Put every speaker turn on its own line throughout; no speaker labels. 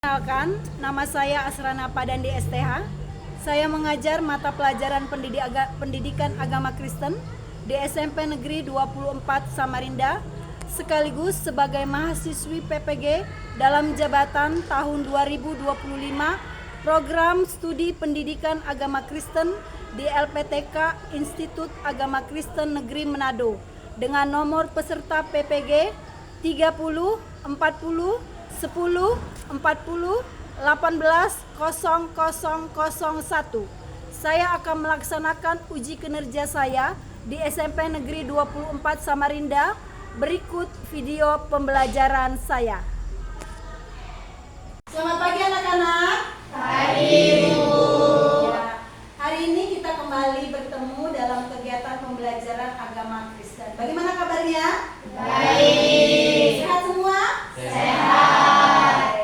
Perkenalkan, nama saya Asrana Padandi STH. Saya mengajar mata pelajaran pendidikan agama Kristen di SMP Negeri 24 Samarinda, sekaligus sebagai mahasiswi PPG dalam jabatan tahun 2025 Program Studi Pendidikan Agama Kristen di LPTK Institut Agama Kristen Negeri Manado dengan nomor peserta PPG 30 40 10 40 18 0001. Saya akan melaksanakan uji kinerja saya di SMP Negeri 24 Samarinda. Berikut video pembelajaran saya. Selamat pagi anak-anak.
Pagi, Bu.
Ya, hari ini kita kembali bertemu dalam kegiatan pembelajaran agama Kristen. Bagaimana kabarnya?
Baik.
Sehat semua?
Sehat.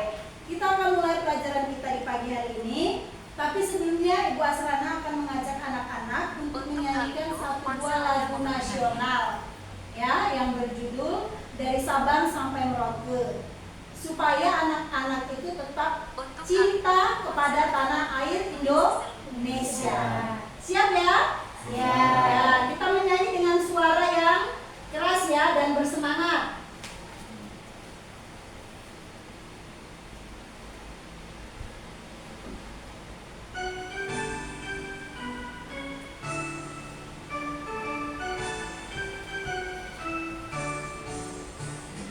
Kita akan mulai pelajaran kita di pagi hari ini. Tapi sebelumnya Ibu Asrana akan mengajak anak-anak untuk menyanyikan satu buah lagu nasional, ya, yang berjudul Dari Sabang Sampai Merauke, supaya anak-anak itu tetap cinta kepada tanah air Indonesia. Siap ya?
Siap.
Ya, kita menyanyi dengan suara yang keras ya dan bersemangat.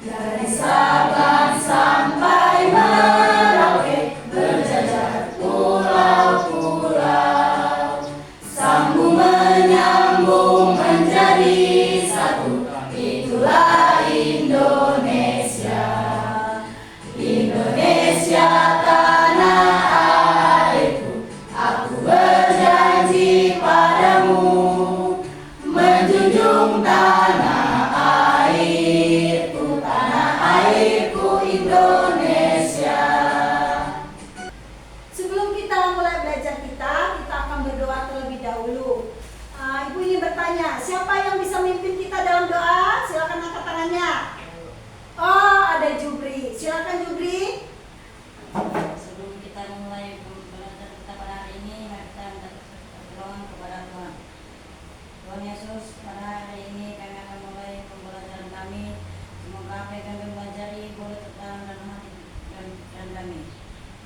Dari Sabang sampai Merauke, berjajar pulau-pulau, sambung menyambung menjadi satu, itulah Indonesia. Indonesia tanah airku, aku berjanji padamu, menjunjung tanah airku, tanah airku Indonesia.
Sebelum kita mulai belajar kita akan berdoa terlebih dahulu. Ibu ingin bertanya, siapa yang bisa memimpin kita dalam doa? Silakan angkat tangannya. Oh, ada Jubri. Silakan Jubri.
Sebelum kita mulai belajar kita pada hari ini, mari kita minta pertolongan kepada Tuhan. Tuhan Yesus, pada hari ini kami akan mulai pembelajaran kami. Semoga apa yang kami pelajari boleh tertanam dalam hati dan kami.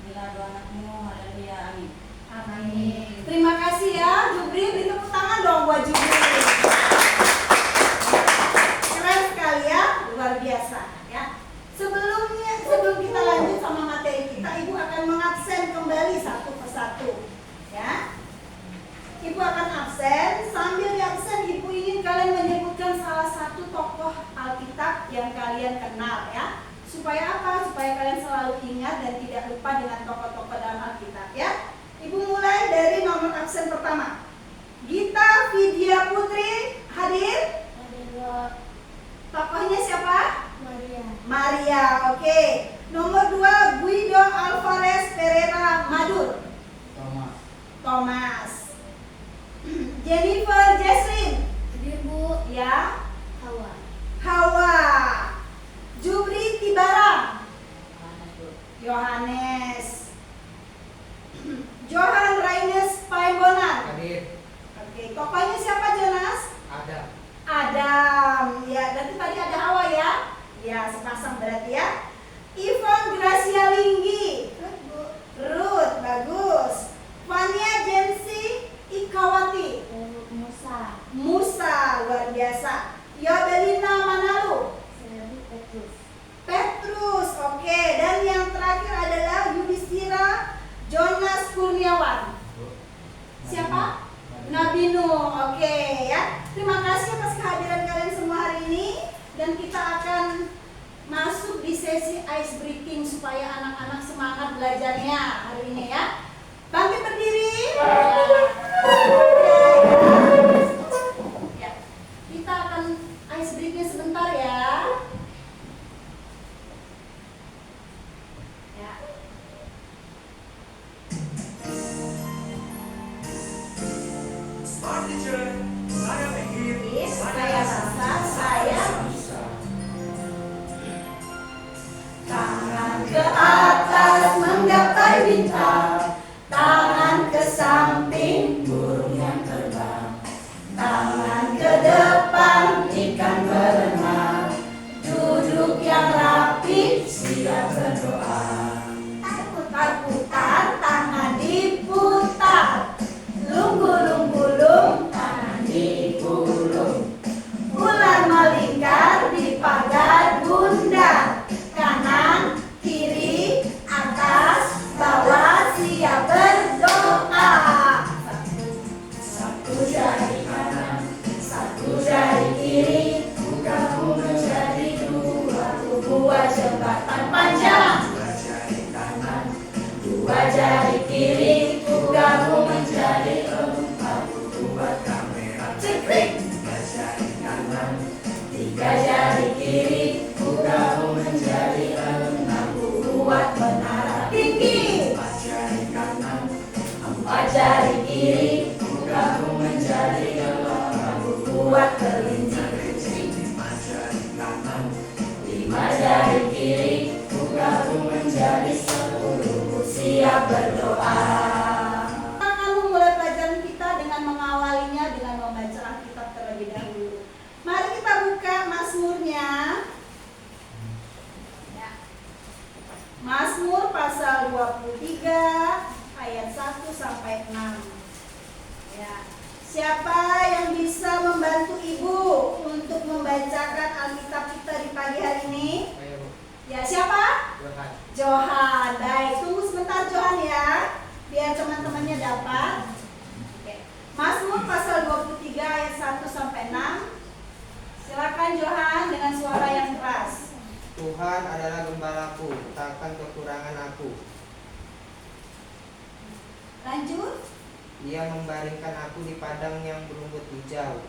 Inilah doa anakmu, haleluya, amin.
Amin. Terima kasih ya Jubri. Beri tepuk tangan dong buat Jubri. Keren sekali ya, luar biasa ya. Sebelum kita lanjut sama materi kita, Ibu akan mengabsen kembali satu persatu ya. Ibu akan absen, sambil di absen Ibu ingin kalian menyebutkan salah satu tokoh Alkitab yang kalian kenal ya. Supaya apa? Supaya kalian selalu ingat dan tidak lupa dengan tokoh-tokoh dalam Alkitab ya. Ibu mulai dari nomor absen pertama. Gita Vidya Putri hadir? Tokohnya siapa? Maria, oke. Nomor 2 Guido Alvarez Pereira Madur. Thomas. Jennifer Jesslyn.
Bu.
Ya.
Hawa.
Hawa. Jubri Tibarang. Yohanes. Johan Raines Paembonan.
Hadir.
Oke, tokohnya siapa Jonas?
Ada.
Adam. Ya, berarti tadi ada Hawa ya? Ya, sepasang berarti ya. Ivon Gracia Linggi. Ruth, bagus. Fania Jensi Ikawati. Musa, luar biasa. Yobelina Manalu. Petrus, oke. Dan yang terakhir adalah Yudhistira Jonas Kurniawan. Siapa? Nabi Nuh, oke ya. Terima kasih atas kehadiran kalian semua hari ini. Dan kita akan masuk di sesi ice breaking supaya anak-anak semangat belajarnya hari ini ya. Bangkit berdiri. Ya. Kita akan ice breaking sebentar ya. Ya.
Smart teacher, saya pikir
Saya rasa saya
bisa.
tangan ke atas.
kiri, ku gabung menjadi empat. Buat kamera cekrik, tiga jari kanan, tiga jari kiri, ku gabung menjadi enam. Buat menara tinggi, empat jari kanan, empat jari kiri, ku gabung menjadi delapan. Buat kelinci, lima jari kanan, lima jari kiri, ku gabung menjadi 10. Siap berdoa.
Kamu mulai pelajaran kita dengan mengawalinya dengan membaca Alkitab terlebih dahulu. Mari kita buka Mazmurnya. Ya. Mazmur pasal 23 ayat 1 sampai 6. Ya. Siapa yang bisa membantu Ibu untuk membacakan Alkitab kita di pagi hari ini? Ya, siapa? Johan. Baik, tunggu sebentar Johan ya, biar teman-temannya dapat. Oke. Mazmur pasal 23 ayat 1 sampai 6. Silakan Johan dengan suara yang keras.
Tuhan adalah gembalaku, takkan kekurangan aku.
Lanjut.
Ia membaringkan aku di padang yang berumput hijau.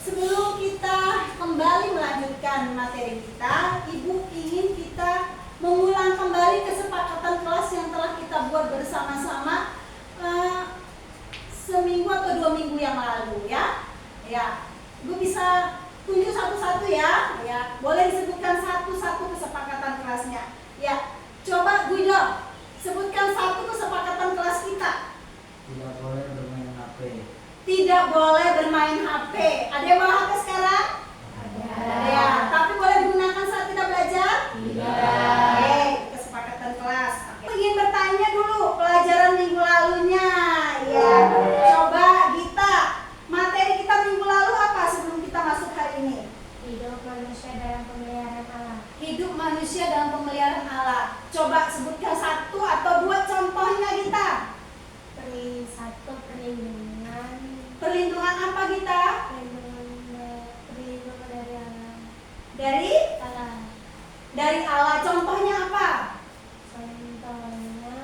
Sebelum kita kembali melanjutkan materi kita, Ibu ingin kita mengulang kembali kesepakatan kelas yang telah kita buat bersama-sama seminggu atau 2 minggu yang lalu ya. Ya, Ibu bisa tunjuk satu-satu ya. Ya, boleh disebutkan satu-satu kesepakatan kelasnya. Ya, coba Guido sebutkan satu kesepakatan kelas kita.
Tidak boleh bermain HP.
Tidak boleh bermain HP. Ada yang bawa HP sekarang? Ada. Ya, tapi boleh digunakan saat kita belajar?
Tidak.
Oke, kesepakatan kelas. Oke. Ingin bertanya dulu pelajaran minggu lalunya. Ya, coba Gita, materi kita minggu lalu apa sebelum kita masuk hari ini?
Hidup manusia dalam pemeliharaan Allah.
Hidup manusia dalam pemeliharaan Allah. Coba sebutkan satu atau dua contohnya Gita.
Satu, perlindungan.
Perlindungan apa Gita?
Perlindungan dari Allah.
Dari
Allah.
dari Allah. Contohnya apa?
Contohnya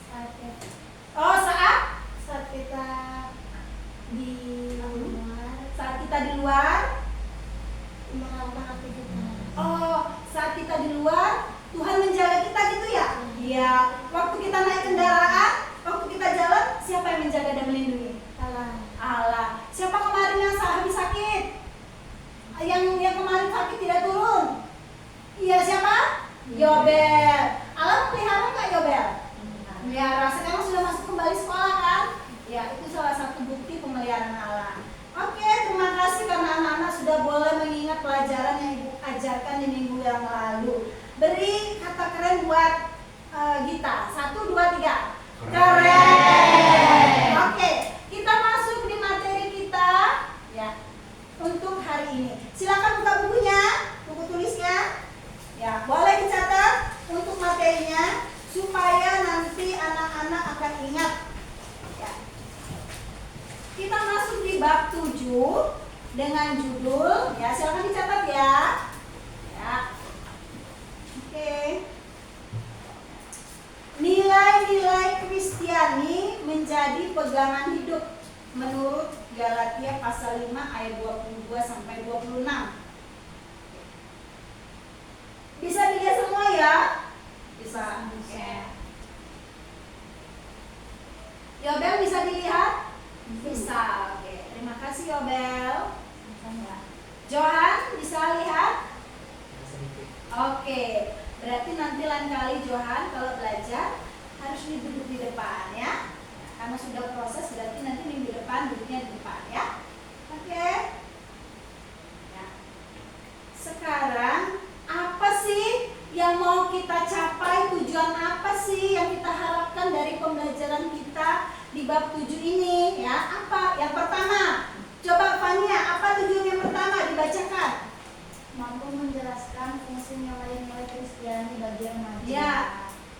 saat kita, saat kita di luar
Saat kita di luar.
melakukan aktivitas.
Oh, saat kita di luar, Tuhan menjaga kita gitu ya? Iya. Waktu kita naik kendaraan, waktu kita jalan, siapa yang menjaga dan melindungi?
Allah.
Allah. Siapa kemarin yang habis sakit? Yang kemarin sakit tidak turun? Iya, siapa? Yobel. Allah melihara nggak Yobel? Melihara. Sekarang sudah masuk kembali sekolah kan? Ya, itu salah satu bukti pemeliharaan Allah. Oke, terima kasih karena anak-anak sudah boleh mengingat pelajaran yang Ibu ajarkan di minggu yang lalu. Beri kata keren buat Gita. 1, 2, 3. Keren. Oke, kita masuk di materi kita ya untuk hari ini. Silakan buka bukunya, buku tulisnya. Ya, boleh dicatat untuk materinya supaya nanti anak-anak akan ingat. Ya. Kita masuk di bab 7 dengan judul, ya silakan dicatat ya. Ya. Oke. Nilai-nilai Kristiani menjadi pegangan hidup menurut Galatia pasal 5 ayat 22 sampai 26. Bisa dilihat semua ya? Bisa. Oke. Yobel bisa dilihat? Bisa. Oke. Terima kasih Yobel. Johan bisa lihat? Oke. Berarti nanti lain kali Johan kalau belajar harus duduk di depan ya. Karena sudah proses berarti nanti minggu depan duduknya di depan ya. Oke. Ya. Sekarang apa sih yang mau kita capai? Tujuan apa sih yang kita harapkan dari pembelajaran kita di bab 7 ini ya? Apa? Yang pertama, coba Fania, apa tujuan yang pertama dibacakan?
Mampu menjelaskan fungsi nilai-nilai Kristiani bagi remaja.
Ya,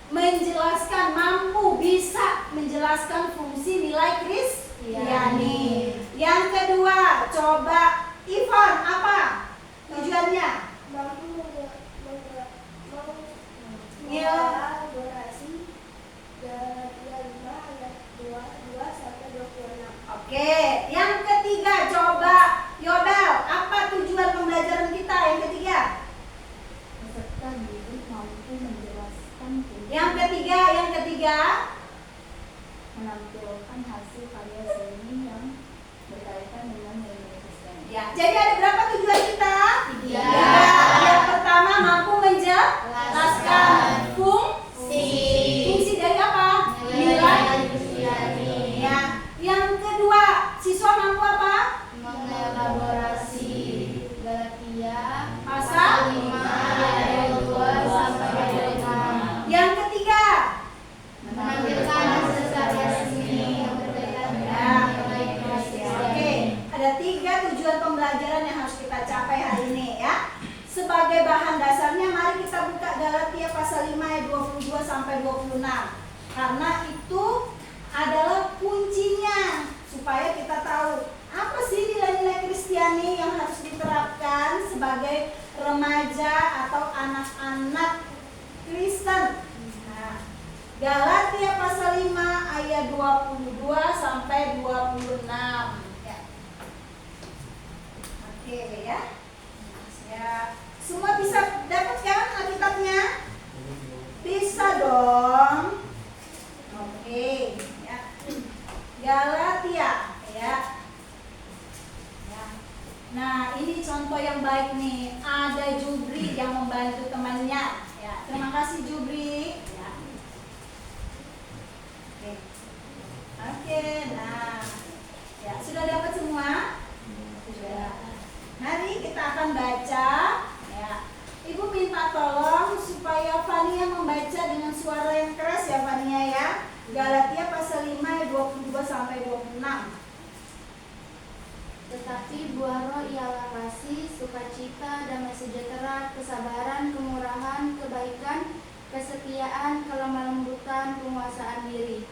menjelaskan, mampu bisa menjelaskan fungsi nilai Kristiani. Yang kedua, coba Ivan, apa tujuannya?
Mampu
ketiga,
Menampilkan hasil karya seni yang berkaitan dengan nilai Kristen.
ya. Jadi ada berapa tujuan kita?
Tiga.
Yang pertama mampu menjelaskan fungsi dari apa? Nilai.
Kristiani.
Ya. Yang kedua, siswa mampu apa?
Mengelaborasi Galatia
Pasal
5 ayat 2 sampai ayat 6.
Yang ketiga,
Menampilkan hasil karya seni yang berkaitan dengan nilai Kristiani.
oke, ada 3 tujuan pembelajaran yang harus kita capai hari ini ya. Sebagai bahan dasarnya, mari kita buka Galatia pasal 5 ayat 22 sampai 26. Karena itu adalah kuncinya supaya kita tahu apa sih nilai-nilai Kristiani yang harus diterapkan sebagai remaja atau anak-anak Kristen. Nah, Galatia pasal 5 ayat 22 sampai 26 ya. Oke ya. Ya, semua bisa dapatkan Alkitabnya? Bisa dong. Oke, ya. Galatia ya. Ya. Nah, ini contoh yang baik nih. Ada Jubri yang membantu temannya. Ya, terima kasih Jubri. Ya. Oke, nah, ya sudah dapat semua? Sudah. Mari kita akan baca. Ya, Ibu minta tolong supaya Fania membaca dengan suara yang keras ya Fania ya. Galatia pasal 5 ayat 22 sampai 26.
Tetapi buah roh ialah kasih, sukacita, damai sejahtera, kesabaran, kemurahan, kebaikan, kesetiaan, kelemah lembutan, penguasaan diri.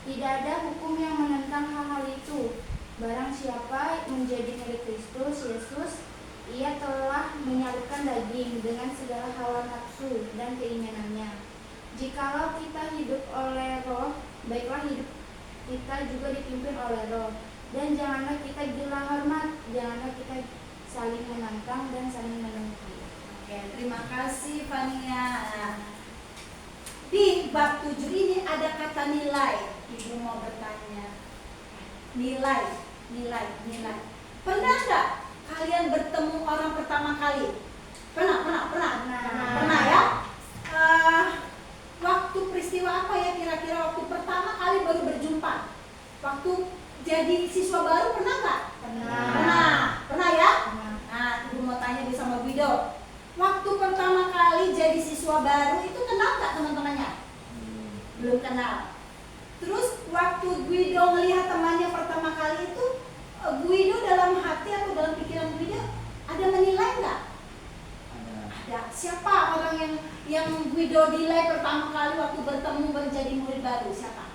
Tidak ada hukum yang menentang hal-hal itu. Barang siapa menjadi milik Kristus Yesus, ia telah menyalibkan daging dengan segala hawa nafsu dan keinginannya. Jikalau kita hidup oleh roh, baiklah hidup kita juga dipimpin oleh roh. Dan janganlah kita gila hormat, janganlah kita saling menantang dan saling menemuki.
Oke, terima kasih Fania. Nah, di bab 7 ini ada kata nilai. Ibu mau bertanya. Nilai. Pernah nggak kalian bertemu orang pertama kali? Pernah ya? Waktu peristiwa apa ya kira-kira waktu pertama kali baru berjumpa? Waktu jadi siswa baru pernah nggak? Pernah ya? Nah, ibu mau tanya di sama Guido. Waktu pertama kali jadi siswa baru itu kenal nggak teman-temannya? Belum kenal. Terus waktu Guido melihat temannya pertama kali itu, Guido dalam hati atau dalam pikiran Guido ada menilai nggak? Ada. Siapa orang yang Guido nilai pertama kali waktu bertemu menjadi murid baru? Siapa?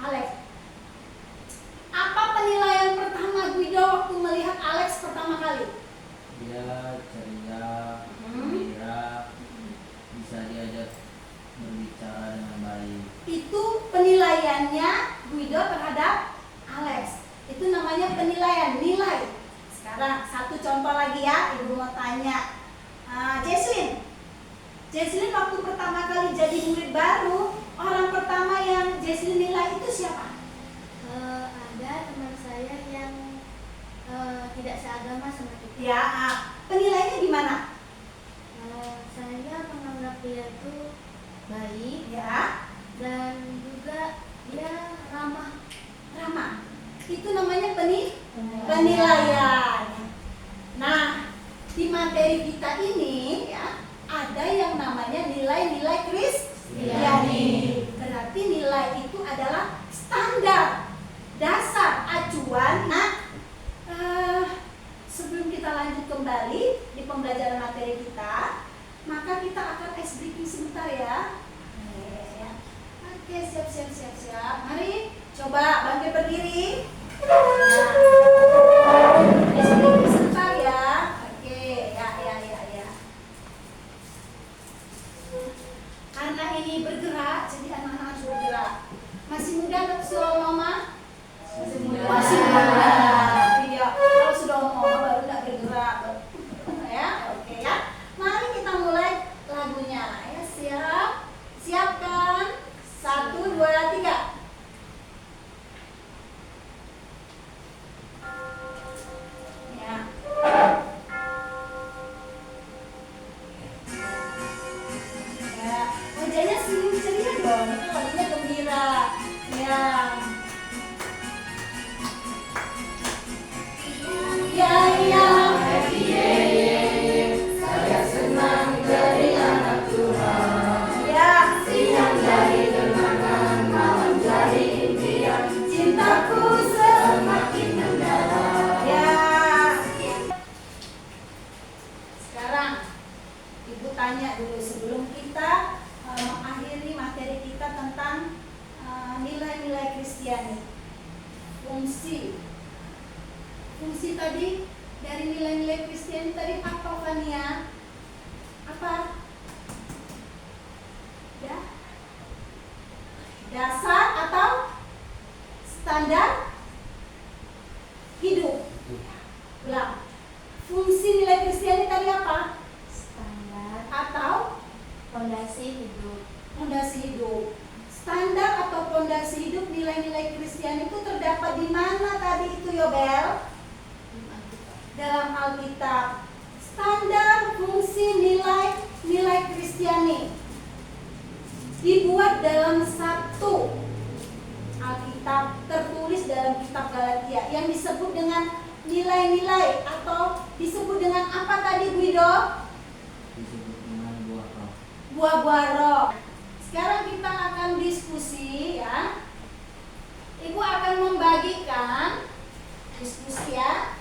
Alex. Apa penilaian pertama Guido waktu melihat Alex pertama kali?
Dia ceria, gembira, bisa diajak berbicara dengan baik.
Itu penilaiannya Guido terhadap Alex. Itu namanya penilaian, nilai. Sekarang satu contoh lagi ya, ibu mau tanya. Jesslyn waktu pertama kali jadi murid baru, orang pertama yang Jesslyn nilai itu siapa?
Ada teman saya yang tidak seagama sama kita.
Ya, penilaiannya gimana?
Saya menganggap dia itu baik
Ya,
dan juga dia ramah.
itu namanya penilaian. Nah, di materi kita ini ya ada yang namanya nilai-nilai Kristiani. Berarti nilai itu adalah standar, dasar, acuan. Nah, sebelum kita lanjut kembali di pembelajaran materi kita, maka kita akan ice breaking sebentar ya. Oke, siap. Mari coba bangkit berdiri. Nah, ice breaking sebentar ya. Oke, ya. Karena ini bergerak, jadi anak-anak harus bergerak. Masih muda atau sudah mama? Masih muda. Iya, kalau sudah mama baru nggak bergerak. Ya, oke ya. Mari kita mulai lagunya. Ya, siapkan 1, ini lagunya gembira. Ya. Ya, ya. Saya senang jadi anak Tuhan. Ya. Siang jadi kenangan, malam jadi impian. Cintaku semakin mendalam. Ya. Sekarang Ibu tanya dulu sebelum kita mengakhiri materi kita tentang nilai-nilai Kristiani. Fungsi tadi dari nilai-nilai Kristiani tadi apa, Fania? Apa? Ya? Dasar atau standar hidup? Ulang. Fungsi nilai Kristiani tadi apa?
Standar
Atau
fondasi hidup.
fondasi hidup. Standar atau fondasi hidup nilai-nilai Kristiani itu terdapat di mana tadi itu, Yobel? Dalam Alkitab. Standar fungsi nilai Kristiani dibuat dalam satu Alkitab tertulis dalam kitab Galatia yang disebut dengan nilai-nilai atau disebut dengan apa tadi, Guido?
Disebut dengan buah roh.
Buah-buah roh. Sekarang kita akan diskusi ya. Ibu akan membagikan diskusi ya.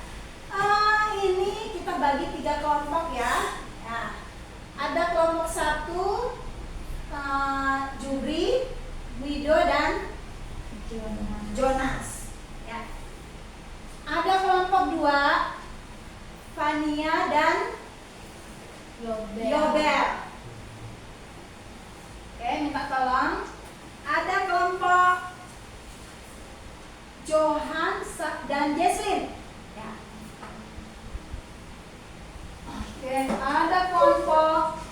Ini kita bagi 3 kelompok ya. Nah, ada kelompok 1 Jubri, Guido dan Jonas. Ya. Ada kelompok 2 Fania dan Yobel. Oke, minta tolong. Ada kelompok Johan dan Jesslyn. Ya. Oke, ada kelompok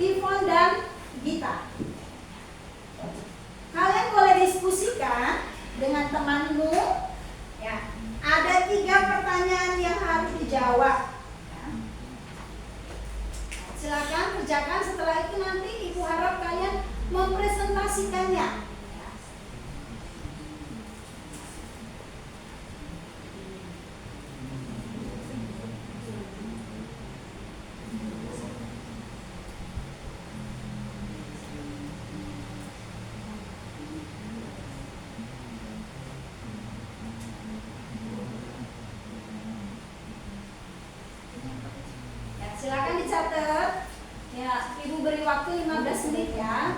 Ivon dan Gita. Kalian boleh diskusikan dengan temanmu. Ya. Ada 3 pertanyaan yang harus dijawab. Ya. Silakan kerjakan. Setelah itu nanti Ibu harap kalian mempresentasikannya. Silakan dicatat. Ya, Ibu beri waktu 15 menit ya.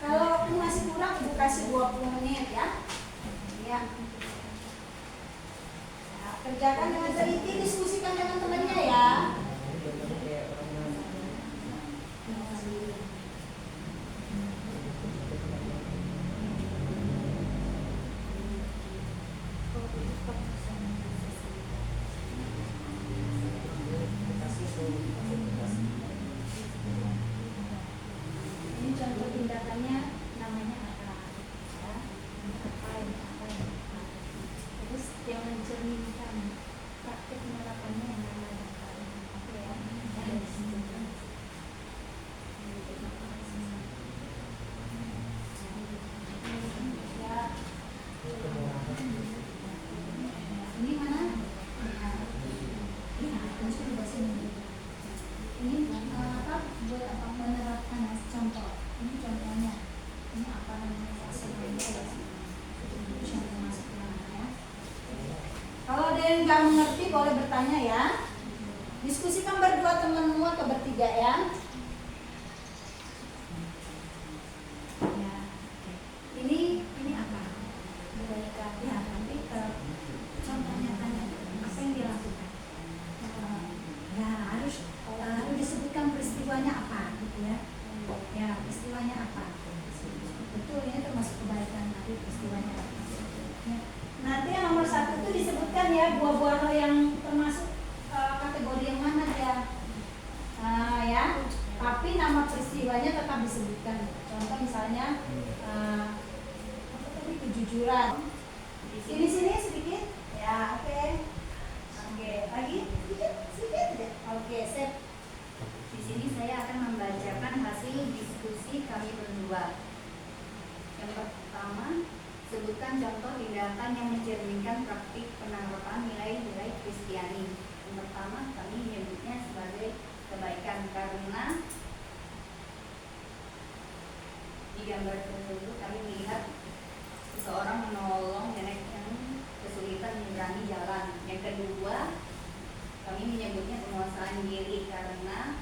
Kalau masih kurang Ibu kasih 20 menit ya. Ya. Nah, kerjakan dengan teliti, diskusikan dengan temannya ya. Ini contoh tindakannya namanya apa? Ya. Apa. Terus yang mencerminkan praktik penerapannya yang namanya apa ya? Ya. Ini mana? Ini harus bahasa Inggris. Ini apa? Buat apa menerapkan contoh? Ini contohnya. Ini apa namanya? Contoh masuk ya. Kalau ada yang nggak mengerti boleh bertanya ya. Diskusikan berdua temanmu atau bertiga ya. Ya. Ini apa? Kebaikan. Ya, tapi contohnya tanya apa yang dilakukan? Ya harus disebutkan peristiwanya apa gitu ya. Ya, peristiwanya apa? Betul, ini termasuk kebaikan, tapi peristiwanya apa? Ya. Nanti yang nomor 1 itu disebutkan ya buah-buah roh yang termasuk kategori yang mana dia. Ya, tapi nama peristiwanya tetap disebutkan. Contoh misalnya apa tadi, kejujuran. Sini sedikit. Ya, oke. Oke, lagi sedikit deh. Oke, sip.
Di sini saya akan membacakan hasil diskusi kami
2. Yang pertama, sebutkan contoh tindakan yang mencerminkan praktik penerapan nilai-nilai Kristiani. Yang pertama, kami menyebutnya sebagai kebaikan karena di gambar tersebut kami melihat seseorang menolong nenek yang kesulitan menyeberangi jalan. Yang kedua, kami menyebutnya penguasaan diri karena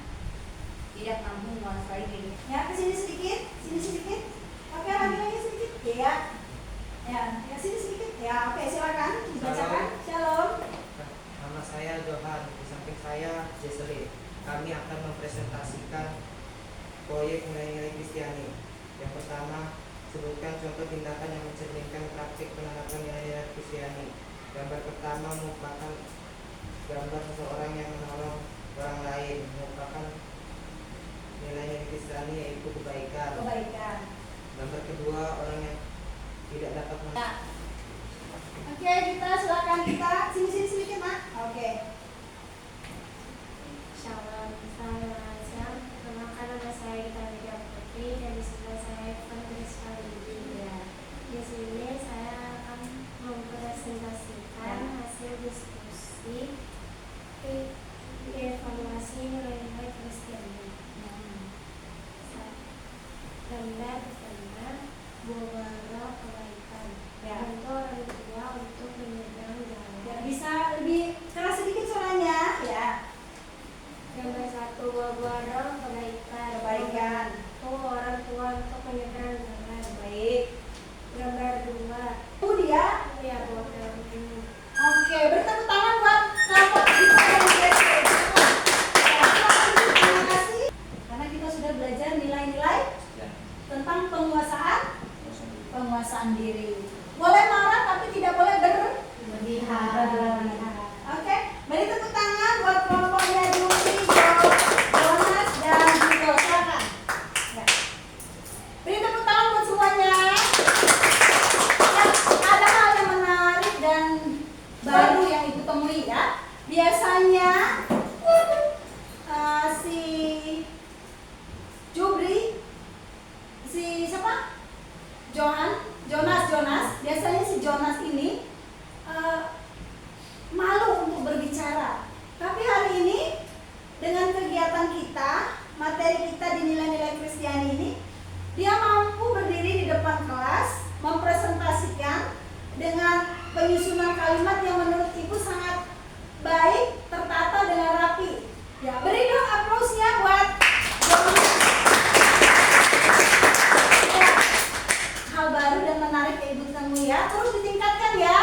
tidak mampu menguasai diri.
Ya, ke sini sedikit, sini sedikit. Oke, lagi sedikit. Ya. Ya, sini sedikit. Ya, oke, silakan dibacakan. Shalom.
Nama saya Johan, di samping saya Jeseli. Kami akan mempresentasikan proyek nilai-nilai Kristiani. Yang pertama, sebutkan contoh tindakan yang mencerminkan praktik penerapan nilai-nilai Kristiani. Gambar pertama merupakan gambar seseorang yang menolong orang lain, merupakan nilai-nilai Kristiani yaitu kebaikan.
Kebaikan.
Gambar kedua, orang yang tidak dapat
Ya. Oke, kita silakan kita sini sedikit, Mak. Oke.
Shalom, salam Malaysia. Perkenalkan nama saya Gita Mega Putri dan di sebelah saya Patrice Validi. Di sini saya akan mempresentasikan hasil diskusi evaluasi nilai-nilai Kristiani. Gambar pertama, Bawara kebaikan. Bantu orang tua untuk menyeberang jalan.
Ya, bisa lebih keras sedikit suaranya, ya.
Gambar 1, Bawara kebaikan.
Kebaikan.
Bantu orang tua untuk menyeberang jalan.
Baik.
Gambar 2,
Itu dia.
ya boleh.
Oke, bertepuk tangan buat kelompok kita yang BSD. Terima kasih. Karena kita sudah belajar nilai-nilai
Ya.
tentang penguasaan diri. Boleh marah tapi tidak boleh berlebihan. Oke, beri tepuk tangan buat kelompoknya Juki, Jonas, dan Gito. Silakan. Ya. Beri tepuk tangan buat semuanya. Ya, ada hal yang menarik dan baru yang ibu temui ya. Biasanya si Jubri, si siapa? Jonas. Biasanya si Jonas ini malu untuk berbicara. Tapi hari ini dengan kegiatan kita, materi kita di nilai-nilai Kristiani ini, dia mampu berdiri di depan kelas, mempresentasikan dengan penyusunan kalimat yang menurut ibu sangat baik, tertata dengan rapi. Ya, beri dong aplausnya buat Jonas. Ya, hal baru dan menarik yang ibu temui ya, terus ditingkatkan ya,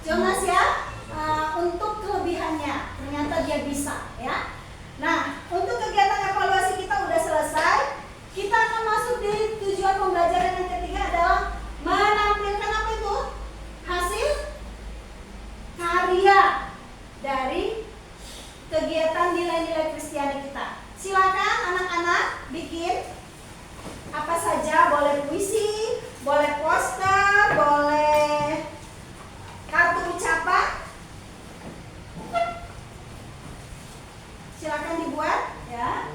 Jonas ya, untuk kelebihannya. Ternyata dia bisa ya. Nah, untuk kegiatan evaluasi kita udah selesai. Kita akan masuk di tujuan pembelajaran yang ketiga adalah menampilkan apa itu? Hasil karya dari kegiatan nilai-nilai Kristiani kita. Silakan anak-anak bikin apa saja, boleh puisi, boleh poster, boleh kartu ucapan. Silakan dibuat ya.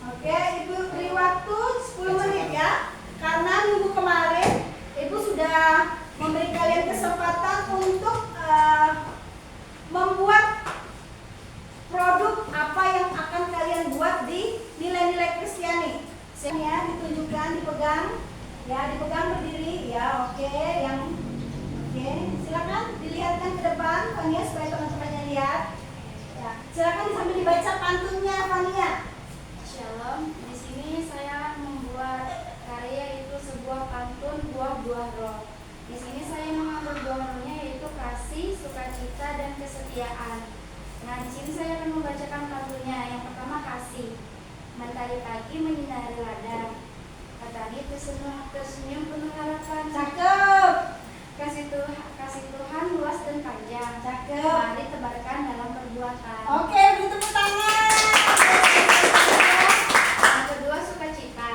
Oke, ibu beri waktu 10 menit ya. Karena minggu kemarin ibu sudah memberi kalian kesempatan untuk membuat produk apa yang akan kalian buat di nilai-nilai Kristiani. Ya, ditunjukkan, dipegang, ya dipegang berdiri, ya oke, silakan dilihatkan ke depan, Fania, supaya teman-temannya lihat. Ya, silakan sambil dibaca pantunnya, Fania.
Shalom, di sini saya membuat karya itu sebuah pantun buah-buah roh. Di sini saya mengambil buah rohnya yaitu kasih, sukacita, dan kesetiaan. Nah, di sini saya akan membacakan pantunnya. Yang pertama kasih. Mentari pagi menyinari ladang. Petani tersenyum penuh harapan.
Cakep.
Kasih Tuhan luas dan panjang.
Cakep.
Mari tebarkan dalam perbuatan.
Oke, beri tepuk tangan.
Yang kedua sukacita.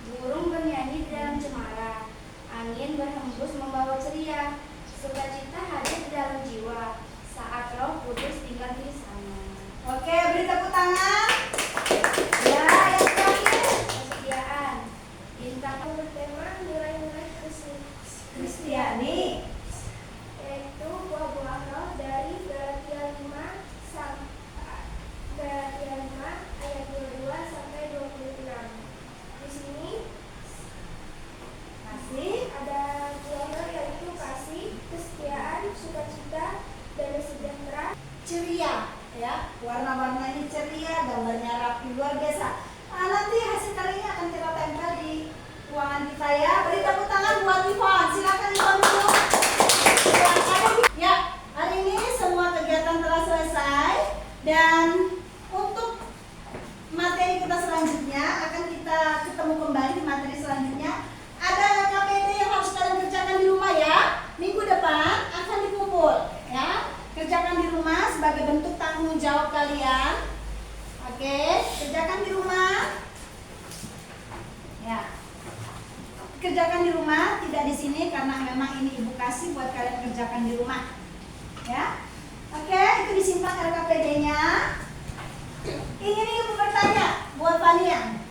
Burung bernyanyi di dalam cemara. Angin berhembus membawa ceria. Sukacita hadir di dalam jiwa saat Roh Kudus tinggal di sana.
Oke, beri tepuk tangan. Ya, yang terakhir.
Kesetiaan. Bintang
sebagai bentuk tanggung jawab kalian. Oke, kerjakan di rumah. Ya. Kerjakan di rumah, tidak di sini karena memang ini Ibu kasih buat kalian kerjakan di rumah. Ya. Oke, itu disimpan RKPD-nya. Ini nih Ibu bertanya buat Fania.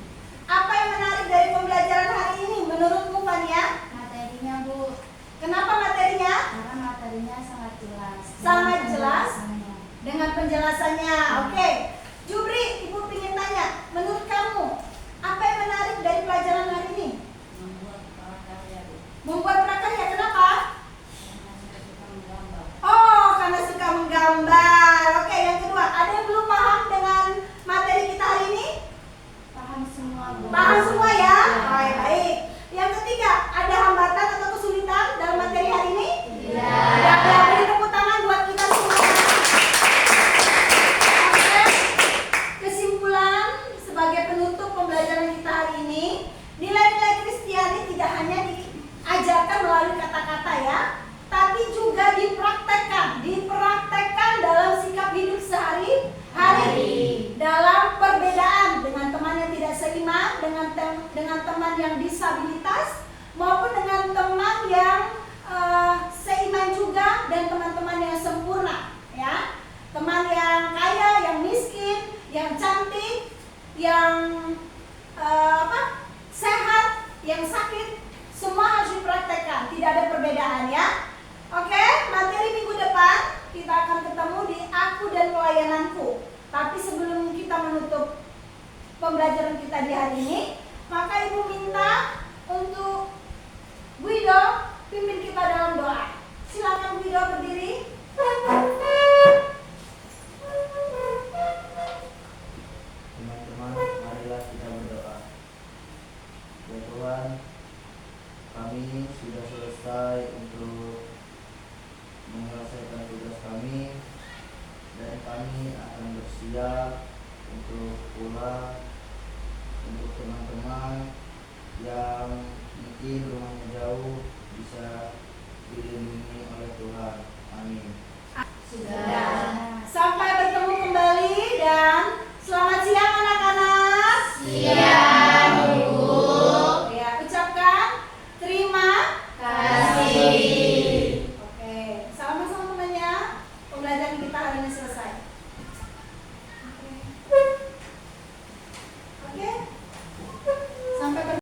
Apa yang menarik dari pembelajaran hari ini menurutmu Fania?
Materinya, Bu.
Kenapa materinya?
Karena materinya sangat jelas.
Sangat jelas
Penjelasannya.
dengan penjelasannya. Oke. Jubri, Ibu ingin tanya, menurut kamu apa yang menarik dari pelajaran hari ini?
Membuat prakarya, Bu.
Membuat prakarya, kenapa?
Karena saya suka menggambar.
Oh, karena suka menggambar. Oke, yang kedua, ada yang belum paham dengan materi kita hari ini?
Paham semua, Bu.
Paham semua ya? Baik, baik. Yang ketiga, ada hambatan atau kesulitan dalam materi hari ini? Tidak. Ya, beri tepuk tangan buat kita semua. Oke. Kesimpulan sebagai penutup pembelajaran kita hari ini, nilai-nilai Kristiani tidak hanya diajarkan melalui kata-kata ya, tapi juga dipraktekkan dalam sikap hidup sehari-hari, dalam perbedaan dengan teman yang tidak seiman, dengan teman yang disabilitas, maupun dengan teman yang seiman juga dan teman-teman yang sempurna, ya, teman yang kaya, yang miskin, yang cantik, yang sehat, yang sakit, semua harus dipraktekkan, tidak ada perbedaan ya. Oke, materi minggu depan kita akan ketemu di Aku dan Pelayananku. Tapi sebelum kita menutup pembelajaran kita di hari ini, maka Ibu minta untuk Guido pimpin kita dalam doa. Silakan Guido berdiri.
Teman-teman, marilah kita berdoa. Ya Tuhan, kami sudah selesai untuk menyelesaikan tugas kami dan kami akan bersiap untuk pulang. Untuk teman-teman yang mungkin rumahnya jauh bisa dilindungi oleh Tuhan. Amin.
Sudah. Sampai bertemu kembali dan selamat siang anak-anak.
Siang, Bu.
Ya, ucapkan terima
kasih.
Oke, sama-sama temannya. Pembelajaran kita hari ini selesai. Oke.